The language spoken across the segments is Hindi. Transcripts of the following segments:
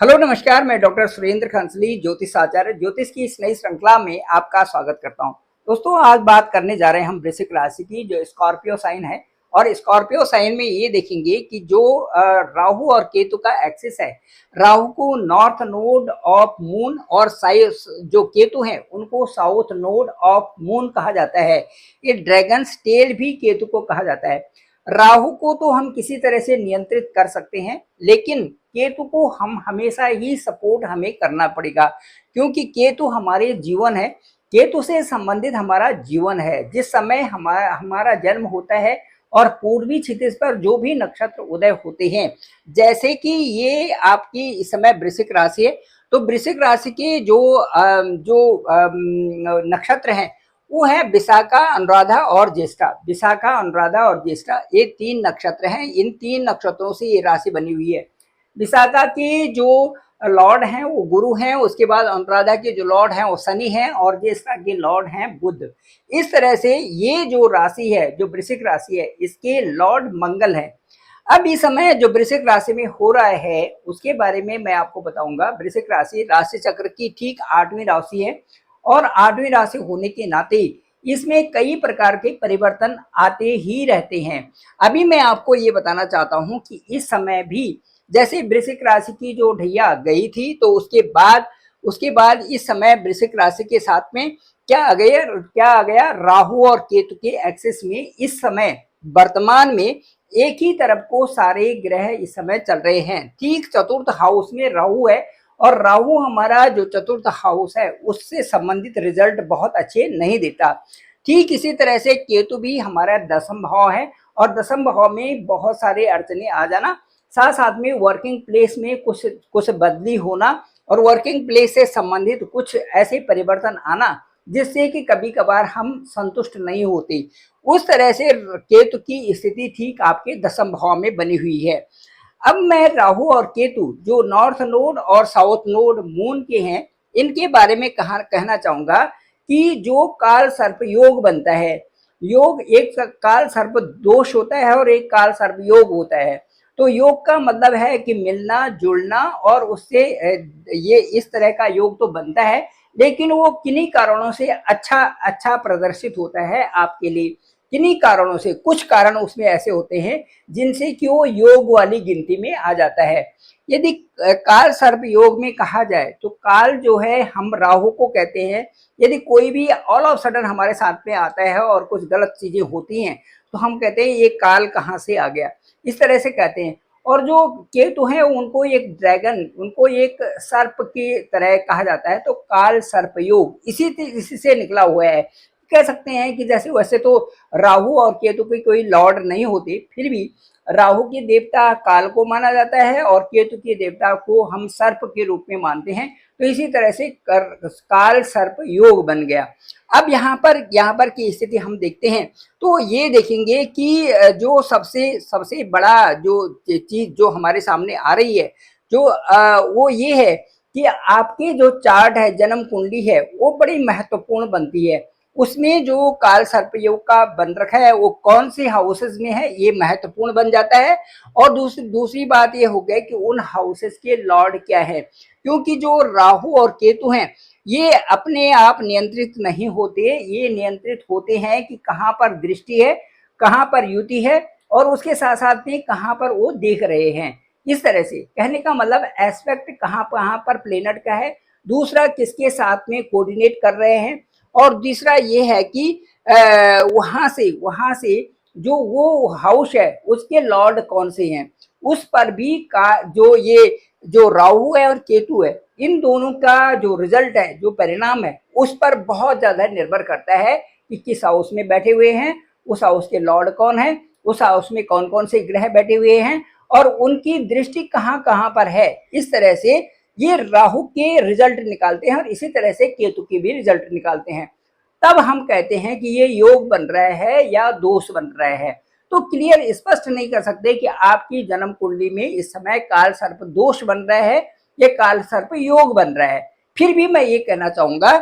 हेलो नमस्कार। मैं डॉक्टर सुरेंद्र खंसली ज्योतिष आचार्य ज्योतिष की इस नई श्रृंखला में आपका स्वागत करता हूं। दोस्तों, आज बात करने जा रहे हैं हम वृश्चिक राशि की, जो स्कॉर्पियो साइन है। और स्कॉर्पियो साइन में ये देखेंगे कि जो राहु और केतु का एक्सिस है, राहु को नॉर्थ नोड ऑफ मून और जो केतु हैं उनको साउथ नोड ऑफ मून कहा जाता है। ये ड्रैगन्स टेल भी केतु को कहा जाता है। राहु को तो हम किसी तरह से नियंत्रित कर सकते हैं, लेकिन केतु को हम हमेशा ही सपोर्ट हमें करना पड़ेगा, क्योंकि केतु हमारे जीवन है। केतु से संबंधित हमारा जीवन है। जिस समय हमारा हमारा जन्म होता है और पूर्वी क्षितिज पर जो भी नक्षत्र उदय होते हैं, जैसे कि ये आपकी इस समय वृश्चिक राशि है, तो वृश्चिक राशि के जो नक्षत्र हैं वो है विशाखा, अनुराधा और ज्येष्ठा। विशाखा, अनुराधा और ज्येष्ठा ये तीन नक्षत्र हैं। इन तीन नक्षत्रों से ये राशि बनी हुई है। विशाखा के जो लॉर्ड हैं वो गुरु हैं, उसके बाद अनुराधा के जो लॉर्ड हैं वो शनि हैं, और ज्येष्ठा के लॉर्ड हैं बुध। इस तरह से ये जो राशि है, जो वृश्चिक राशि है, इसके लॉर्ड मंगल है। अब इस समय जो वृश्चिक राशि में हो रहा है उसके बारे में मैं आपको बताऊंगा। वृश्चिक राशि राशि चक्र की ठीक 8वीं राशि है, और 8वीं राशि होने के नाते इसमें कई प्रकार के परिवर्तन आते ही रहते हैं। अभी मैं आपको ये बताना चाहता हूं कि इस समय भी जैसे वृश्चिक राशि की जो ढैया गई थी, तो उसके बाद इस समय वृश्चिक राशि के साथ में क्या आ गया राहु और केतु के एक्सिस में। इस समय वर्तमान में एक ही तरफ को सारे ग्रह इस समय चल रहे हैं। ठीक चतुर्थ हाउस में राहु है, और राहु हमारा जो चतुर्थ हाउस है उससे संबंधित रिजल्ट बहुत अच्छे नहीं देता। ठीक इसी तरह से केतु भी हमारा दसम भाव है, और दसम भाव में बहुत सारे अड़चने आ जाना, साथ साथ में वर्किंग प्लेस में कुछ बदली होना, और वर्किंग प्लेस से संबंधित कुछ ऐसे परिवर्तन आना जिससे कि कभी कभार हम संतुष्ट नहीं होते। उस तरह से केतु की स्थिति ठीक आपके दसम भाव में बनी हुई है। अब मैं राहु और केतु जो नॉर्थ नोड और साउथ नोड मून के हैं, इनके बारे में कहना चाहूंगा कि जो काल सर्प योग बनता है, योग एक काल सर्प दोष होता है और एक काल सर्प योग होता है। तो योग का मतलब है कि मिलना जुड़ना, और उससे ये इस तरह का योग तो बनता है, लेकिन वो किन्हीं कारणों से अच्छा प्रदर्शित होता है आपके लिए। किन्हीं कारणों से, कुछ कारण उसमें ऐसे होते हैं जिनसे कि वो योग वाली गिनती में आ जाता है। यदि काल सर्प योग में कहा जाए तो काल जो है हम राहु को कहते हैं। यदि कोई भी ऑल ऑफ सडन हमारे साथ में आता है और कुछ गलत चीजें होती हैं, तो हम कहते हैं ये काल कहाँ से आ गया, इस तरह से कहते हैं। और जो केतु है उनको एक ड्रैगन, उनको एक सर्प की तरह कहा जाता है। तो काल सर्प योग इसी से निकला हुआ है। कह सकते हैं कि जैसे वैसे तो राहु और केतु के कोई लॉर्ड नहीं होते, फिर भी राहु के देवता काल को माना जाता है और केतु के देवता को हम सर्प के रूप में मानते हैं। तो इसी तरह से काल सर्प योग बन गया। अब यहाँ पर की स्थिति हम देखते हैं, तो ये देखेंगे कि जो सबसे बड़ा जो चीज जो हमारे सामने आ रही है, जो वो ये है कि आपके जो चार्ट है, जन्म कुंडली है, वो बड़ी महत्वपूर्ण बनती है। उसमें जो काल सर्प योग का बन रखा है वो कौन से हाउसेस में है, ये महत्वपूर्ण बन जाता है। और दूसरी बात ये हो गई कि उन हाउसेस के लॉर्ड क्या है, क्योंकि जो राहु और केतु हैं ये अपने आप नियंत्रित नहीं होते। ये नियंत्रित होते हैं कि कहाँ पर दृष्टि है, कहाँ पर युति है, और उसके साथ साथ में कहाँ पर वो देख रहे हैं। इस तरह से कहने का मतलब एस्पेक्ट कहाँ पर प्लेनेट का है, दूसरा किसके साथ में कोऑर्डिनेट कर रहे हैं, और तीसरा ये है कि वहां से जो वो हाउस है उसके लॉर्ड कौन से हैं, उस पर भी का जो राहु है और केतु है, इन दोनों का जो रिजल्ट है, जो परिणाम है, उस पर बहुत ज्यादा निर्भर करता है कि किस हाउस में बैठे हुए हैं, उस हाउस के लॉर्ड कौन है, उस हाउस में कौन कौन से ग्रह बैठे हुए हैं, और उनकी दृष्टि कहाँ कहाँ पर है। इस तरह से ये राहु के रिजल्ट निकालते हैं, और इसी तरह से केतु के भी रिजल्ट निकालते हैं। तब हम कहते हैं कि ये योग बन रहा है या दोष बन रहा है। तो क्लियर स्पष्ट नहीं कर सकते कि आपकी जन्म कुंडली में इस समय काल सर्प दोष बन रहा है या काल सर्प योग बन रहा है। फिर भी मैं ये कहना चाहूंगा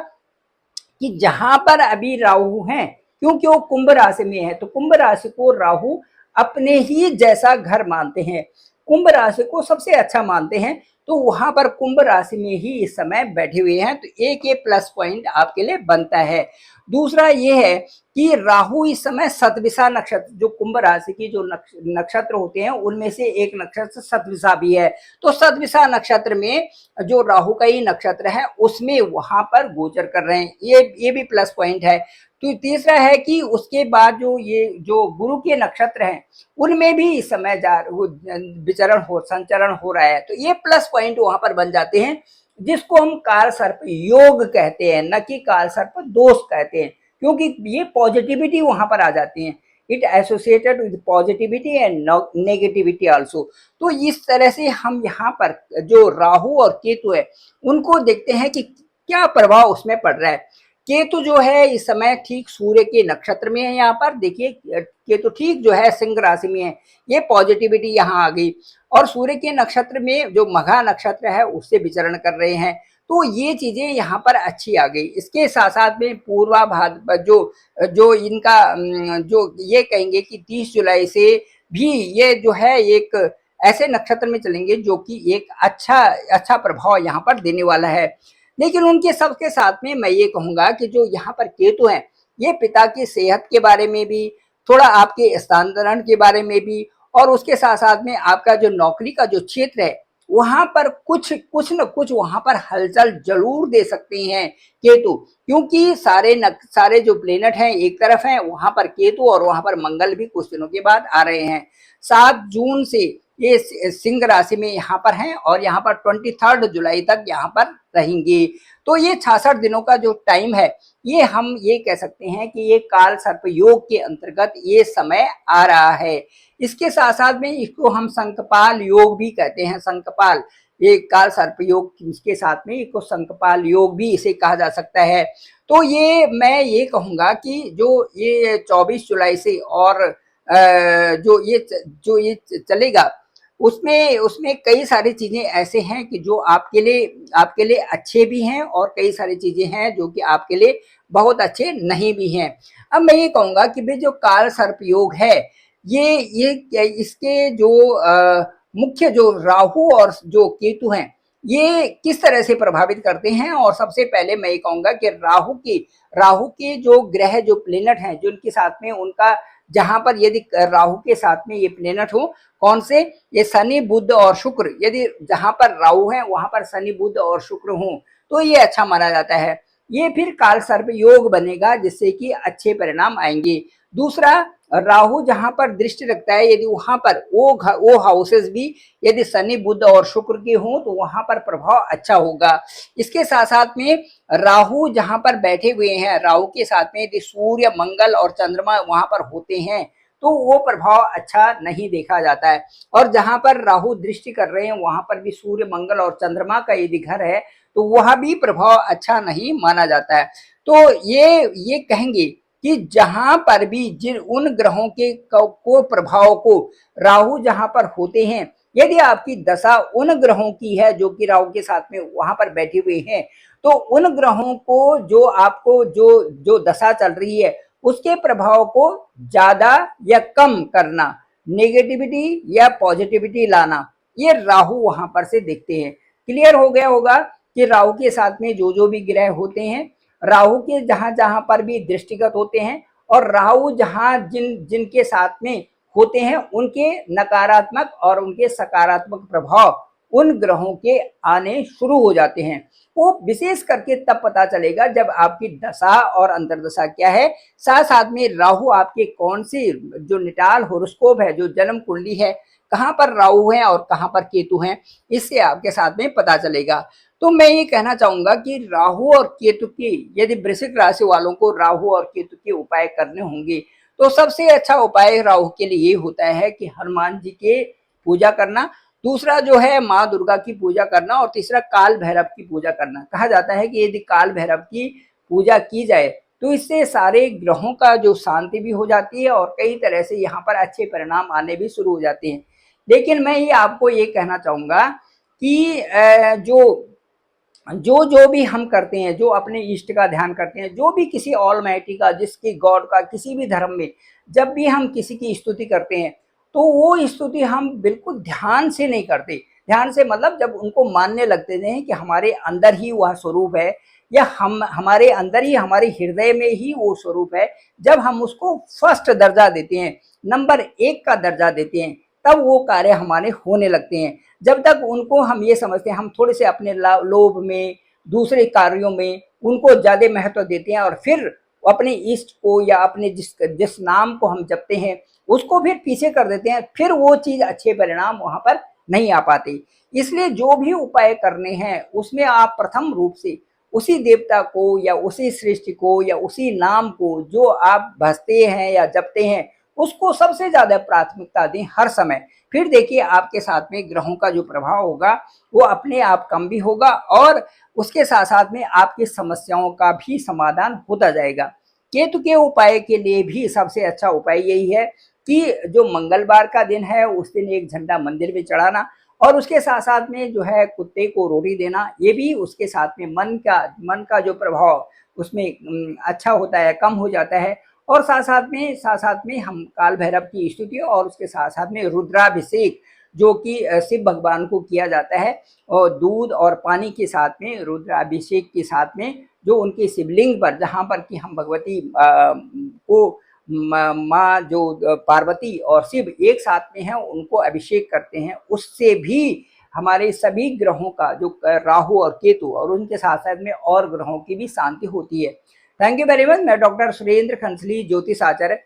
कि जहां पर अभी राहु हैं, क्योंकि वो कुंभ राशि में है, तो कुंभ राशि को राहु अपने ही जैसा घर मानते हैं। कुंभ राशि को सबसे अच्छा मानते हैं, तो वहां पर कुंभ राशि में ही इस समय बैठे हुए हैं, तो एक ये प्लस पॉइंट आपके लिए बनता है। दूसरा ये है कि राहु इस समय सतविसा नक्षत्र, जो कुंभ राशि की जो नक्षत्र होते हैं उनमें से एक नक्षत्र सतविसा भी है, तो सतविसा नक्षत्र में जो राहु का ही नक्षत्र है उसमें वहां पर गोचर कर रहे हैं, ये भी प्लस पॉइंट है। तो तीसरा है कि उसके बाद जो ये जो गुरु के नक्षत्र हैं उनमें भी इस समय विचरण हो संचरण हो रहा है, तो ये प्लस पॉइंट वहां पर बन जाते हैं, जिसको हम काल सर्प योग कहते हैं, न कि काल सर्प दोष कहते हैं, क्योंकि ये पॉजिटिविटी वहां पर आ जाती है। It associated with positivity and negativity also. तो इस तरह से हम यहाँ पर जो राहु और केतु है उनको देखते हैं कि क्या प्रभाव उसमें पड़ रहा है। केतु जो है इस समय ठीक सूर्य के नक्षत्र में है, यहाँ पर देखिए केतु ठीक जो है सिंह राशि में है, ये पॉजिटिविटी यहाँ आ गई। और सूर्य के नक्षत्र में जो मघा नक्षत्र है उससे विचरण कर रहे हैं, तो ये चीजें यहाँ पर अच्छी आ गई। इसके साथ साथ में पूर्वा भाद्र जो जो इनका जो ये कहेंगे कि 30 जुलाई से भी ये जो है एक ऐसे नक्षत्र में चलेंगे जो कि एक अच्छा प्रभाव यहाँ पर देने वाला है। लेकिन उनके सबके साथ में मैं ये कहूंगा कि जो यहाँ पर केतु हैं ये पिता की सेहत के बारे में भी, थोड़ा आपके स्थानांतरण के बारे में भी, और उसके साथ साथ में आपका जो नौकरी का जो क्षेत्र है वहां पर कुछ न कुछ वहां पर हलचल जरूर दे सकते हैं केतु, क्योंकि सारे जो प्लेनेट हैं एक तरफ हैं, वहां पर केतु और वहां पर मंगल भी कुछ दिनों के बाद आ रहे हैं। 7 जून से ये सिंह राशि में यहाँ पर हैं और यहाँ पर 23 जुलाई तक यहाँ पर रहेंगे। तो ये 66 दिनों का जो टाइम है ये हम ये कह सकते हैं कि ये काल सर्प योग के अंतर्गत ये समय आ रहा है। इसके साथ साथ में इसको हम संकपाल योग भी कहते हैं। संकपाल, ये काल सर्प योग के साथ में इसको संकपाल योग भी इसे कहा जा सकता है। तो ये मैं ये कहूंगा कि जो ये 24 जुलाई से और जो ये चलेगा उसमें कई सारी चीजें ऐसे हैं कि जो आपके लिए अच्छे भी हैं और कई सारी चीजें हैं जो कि आपके लिए बहुत अच्छे नहीं भी हैं। अब मैं ये कहूंगा कि भाई जो काल सर्प योग है ये इसके जो मुख्य जो राहु और जो केतु हैं ये किस तरह से प्रभावित करते हैं। और सबसे पहले मैं ये कहूंगा कि राहु के जो ग्रह जो प्लेनेट हैं जो उनके साथ में उनका जहां पर यदि राहु के साथ में ये प्लेनेट हो, कौन से, ये शनि बुध और शुक्र, यदि जहां पर राहु है वहां पर शनि बुध और शुक्र हो तो ये अच्छा माना जाता है। ये फिर काल सर्प योग बनेगा जिससे कि अच्छे परिणाम आएंगे। दूसरा, राहु जहां पर दृष्टि रखता है यदि वहां पर वो हाउसेस भी यदि शनि बुध और शुक्र के हों तो वहां पर प्रभाव अच्छा होगा। इसके साथ साथ में राहु जहां पर बैठे हुए हैं, राहु के साथ में यदि सूर्य मंगल और चंद्रमा वहां पर होते हैं तो वो प्रभाव अच्छा नहीं देखा जाता है। और जहां पर राहु दृष्टि कर रहे हैं वहां पर भी सूर्य मंगल और चंद्रमा का यदि घर है तो वह भी प्रभाव अच्छा नहीं माना जाता है। तो ये कहेंगे कि जहां पर भी जिन उन ग्रहों के को प्रभाव को राहु जहां पर होते हैं, यदि आपकी दशा उन ग्रहों की है जो कि राहु के साथ में वहां पर बैठे हुए हैं, तो उन ग्रहों को जो आपको जो दशा चल रही है उसके प्रभाव को ज्यादा या कम करना, नेगेटिविटी या पॉजिटिविटी लाना, ये राहु वहां पर से देखते हैं। क्लियर हो गया होगा कि राहु के साथ में जो भी ग्रह होते हैं, राहु के जहां जहां पर भी दृष्टिगत होते हैं और राहु जहां जिनके साथ में होते हैं उनके नकारात्मक और उनके सकारात्मक प्रभाव उन ग्रहों के आने शुरू हो जाते हैं। वो विशेष करके तब पता चलेगा जब आपकी दशा और अंतर्दशा क्या है, साथ साथ में राहु आपके कौन सी जो निटाल होरोस्कोप है, जो जन्म कुंडली है, कहाँ पर राहु है और कहाँ पर केतु हैं, इससे आपके साथ में पता चलेगा। तो मैं ये कहना चाहूंगा कि राहु और केतु की यदि वृश्चिक राशि वालों को राहु और केतु के उपाय करने होंगे तो सबसे अच्छा उपाय राहु के लिए ये होता है कि हनुमान जी के पूजा करना, दूसरा जो है माँ दुर्गा की पूजा करना और तीसरा काल भैरव की पूजा करना। कहा जाता है कि यदि काल भैरव की पूजा की जाए तो इससे सारे ग्रहों का जो शांति भी हो जाती है और कई तरह से यहाँ पर अच्छे परिणाम आने भी शुरू हो जाते हैं। लेकिन मैं ये आपको ये कहना चाहूंगा कि जो भी हम करते हैं, जो अपने इष्ट का ध्यान करते हैं, जो भी किसी ऑलमाइटी का, जिसकी गॉड का, किसी भी धर्म में जब भी हम किसी की स्तुति करते हैं तो वो स्तुति हम बिल्कुल ध्यान से नहीं करते। ध्यान से मतलब जब उनको मानने लगते हैं कि हमारे अंदर ही वह स्वरूप है, या हम हमारे अंदर ही, हमारे हृदय में ही वो स्वरूप है, जब हम उसको फर्स्ट दर्जा देते हैं, नंबर 1 का दर्जा देते हैं, तब वो कार्य हमारे होने लगते हैं। जब तक उनको हम ये समझते हैं, हम थोड़े से अपने लोभ में, दूसरे कार्यों में उनको ज़्यादा महत्व देते हैं, और फिर अपने इष्ट को या अपने जिस जिस नाम को हम जपते हैं उसको फिर पीछे कर देते हैं, फिर वो चीज़ अच्छे परिणाम वहाँ पर नहीं आ पाते। इसलिए जो भी उपाय करने हैं उसमें आप प्रथम रूप से उसी देवता को या उसी सृष्टि को या उसी नाम को जो आप भजते हैं या जपते हैं, उसको सबसे ज़्यादा प्राथमिकता दें हर समय। फिर देखिए आपके साथ में ग्रहों का जो प्रभाव होगा वो अपने आप कम भी होगा, और उसके साथ साथ में आपकी समस्याओं का भी समाधान होता जाएगा। केतु के उपाय के लिए भी सबसे अच्छा उपाय यही है कि जो मंगलवार का दिन है उस दिन एक झंडा मंदिर में चढ़ाना, और उसके साथ साथ में जो है कुत्ते को रोटी देना, ये भी उसके साथ में मन का जो प्रभाव उसमें अच्छा होता है, कम हो जाता है। और साथ साथ में हम काल भैरव की स्तुति और उसके साथ साथ में रुद्राभिषेक जो कि शिव भगवान को किया जाता है, और दूध और पानी के साथ में रुद्राभिषेक के साथ में जो उनके शिवलिंग पर, जहाँ पर कि हम भगवती को माँ जो पार्वती और शिव एक साथ में हैं उनको अभिषेक करते हैं, उससे भी हमारे सभी ग्रहों का जो राहु और केतु और उनके साथ साथ में और ग्रहों की भी शांति होती है। Thank you very much. मैं डॉक्टर सुरेंद्र खंसली, ज्योतिष आचार्य,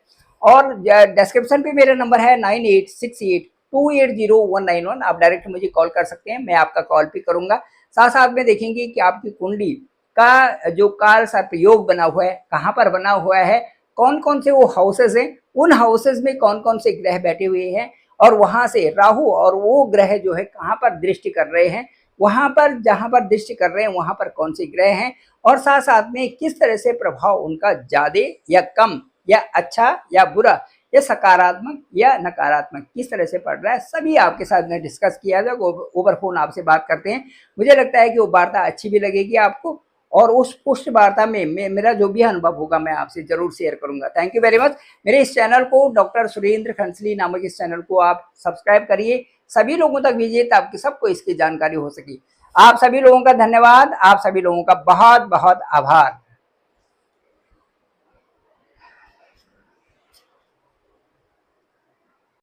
और डिस्क्रिप्शन पे मेरा नंबर है 9868280191। आप डायरेक्ट मुझे कॉल कर सकते हैं, मैं आपका कॉल पिक करूंगा। साथ साथ में देखेंगे कि आपकी कुंडली का जो काल सर्प योग बना हुआ है कहाँ पर बना हुआ है, कौन कौन से वो हाउसेज हैं, उन हाउसेज में कौन कौन से ग्रह बैठे हुए हैं, और वहां से राहु और वो ग्रह जो है कहाँ पर दृष्टि कर रहे हैं, वहां पर जहां पर दृष्टि कर रहे हैं वहां पर कौन से ग्रह हैं, और साथ साथ में किस तरह से प्रभाव उनका ज्यादा या कम या अच्छा या बुरा या सकारात्मक या नकारात्मक किस तरह से पड़ रहा है, सभी आपके साथ में डिस्कस किया जाए। ओवर फोन आपसे बात करते हैं। मुझे लगता है कि वो वार्ता अच्छी भी लगेगी आपको, और उस पुष्ट वार्ता में मेरा जो भी अनुभव होगा मैं आपसे जरूर शेयर करूंगा। Thank you very much. मेरे इस चैनल को, डॉक्टर सुरेंद्र खंसली नामक इस चैनल को आप सब्सक्राइब करिए, सभी लोगों तक भेजिए ताकि सबको इसकी जानकारी हो सके। आप सभी लोगों का धन्यवाद, आप सभी लोगों का बहुत बहुत आभार।